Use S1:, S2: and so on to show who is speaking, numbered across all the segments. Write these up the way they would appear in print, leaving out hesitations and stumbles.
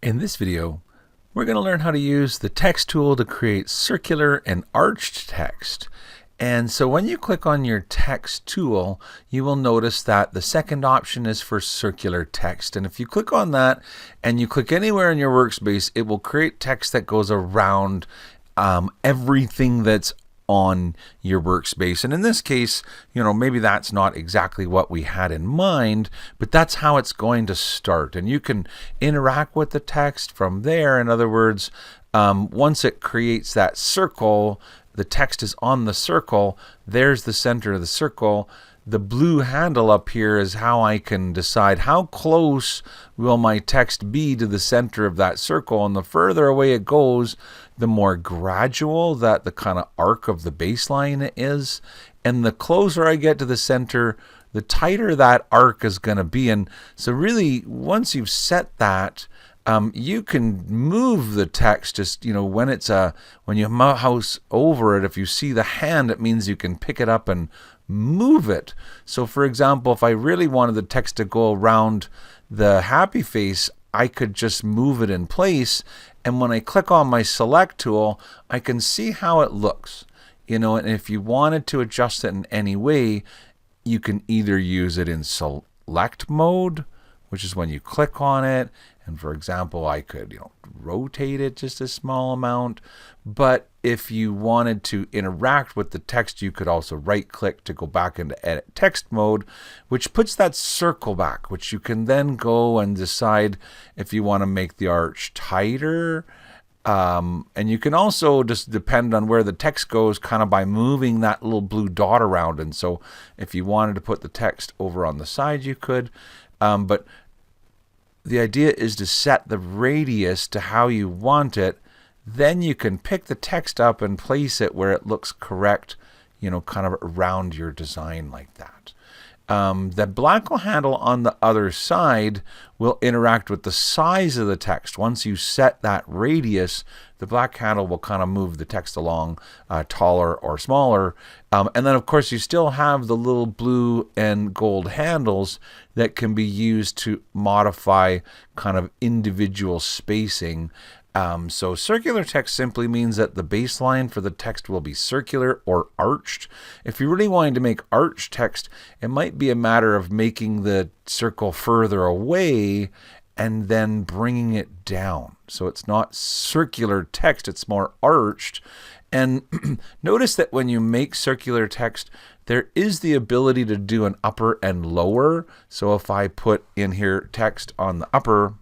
S1: In this video, we're going to learn how to use the text tool to create circular and arched text. And so when you click on your text tool, you will notice that the second option is for circular text. And if you click on that and you click anywhere in your workspace, it will create text that goes around everything that's on your workspace. And in this case, maybe that's not exactly what we had in mind, but that's how it's going to start. And you can interact with the text from there. In other words, once it creates that circle, the text is on the circle. There's the center of the circle. The blue handle up here is how I can decide how close will my text be to the center of that circle. And the further away it goes, the more gradual that the kind of arc of the baseline is. And the closer I get to the center, the tighter that arc is going to be. And so really, once you've set that, you can move the text just, when you mouse over it, if you see the hand, it means you can pick it up and move it. So for example, if I really wanted the text to go around the happy face, I could just move it in place. And when I click on my select tool, I can see how it looks. And if you wanted to adjust it in any way, you can either use it in select mode, which is when you click on it. And for example, I could, rotate it just a small amount. But if you wanted to interact with the text, you could also right click to go back into edit text mode, which puts that circle back, which you can then go and decide if you want to make the arch tighter. And you can also just depend on where the text goes kind of by moving that little blue dot around. And so if you wanted to put the text over on the side, you could. But the idea is to set the radius to how you want it. Then you can pick the text up and place it where it looks correct, kind of around your design like that. The black handle on the other side will interact with the size of the text. Once you set that radius, the black handle will kind of move the text along taller or smaller. And then, of course, you still have the little blue and gold handles that can be used to modify kind of individual spacing. So circular text simply means that the baseline for the text will be circular or arched. If you're really wanting to make arched text, it might be a matter of making the circle further away and then bringing it down. So it's not circular text, it's more arched. And notice that when you make circular text, there is the ability to do an upper and lower. So if I put in here text on the upper,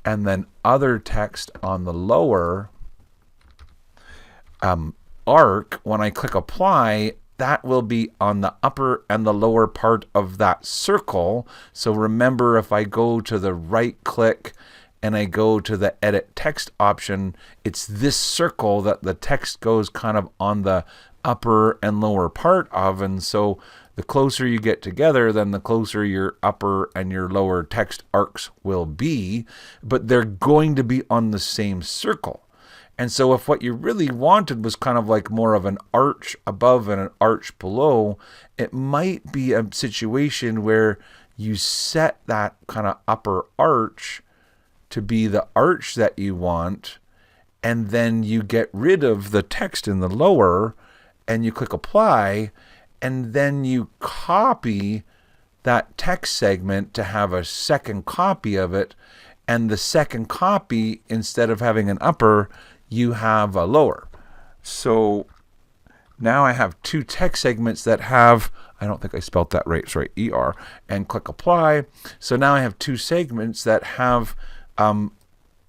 S1: and then other text on the lower arc, when I click apply, that will be on the upper and the lower part of that circle. So remember, if I go to the right click and I go to the edit text option, it's this circle that the text goes kind of on the upper and lower part of. And so the closer you get together, then the closer your upper and your lower text arcs will be, but they're going to be on the same circle. And so if what you really wanted was kind of like more of an arch above and an arch below, it might be a situation where you set that kind of upper arch to be the arch that you want, and then you get rid of the text in the lower and you click apply, and then you copy that text segment to have a second copy of it. And the second copy, instead of having an upper, you have a lower. So now I have two text segments that have, I don't think I spelled that right, sorry, ER, and click apply. So now I have two segments that have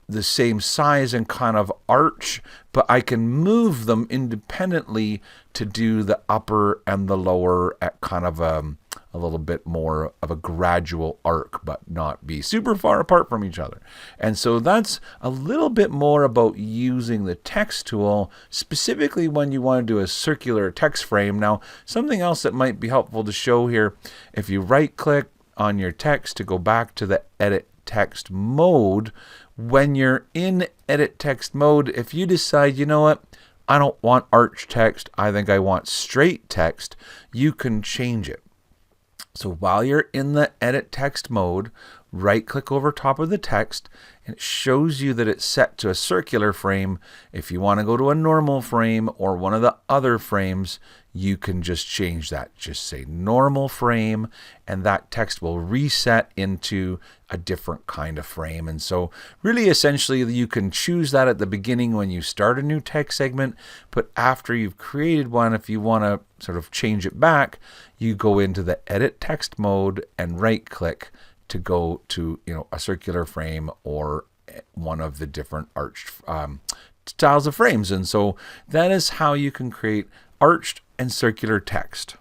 S1: the same size and kind of arch, but I can move them independently to do the upper and the lower at kind of a little bit more of a gradual arc, but not be super far apart from each other. And so that's a little bit more about using the text tool, specifically when you want to do a circular text frame. Now, something else that might be helpful to show here, if you right click on your text to go back to the edit text mode, when you're in edit text mode, if you decide, I don't want arch text, I think I want straight text, you can change it. So while you're in the edit text mode, right click over top of the text, and it shows you that it's set to a circular frame. If you want to go to a normal frame or one of the other frames, you can just change that. Just say normal frame, and that text will reset into a different kind of frame. And so really essentially you can choose that at the beginning when you start a new text segment, but after you've created one, if you want to sort of change it back, you go into the edit text mode and right click to go to a circular frame or one of the different arched styles of frames. And so that is how you can create arched and circular text.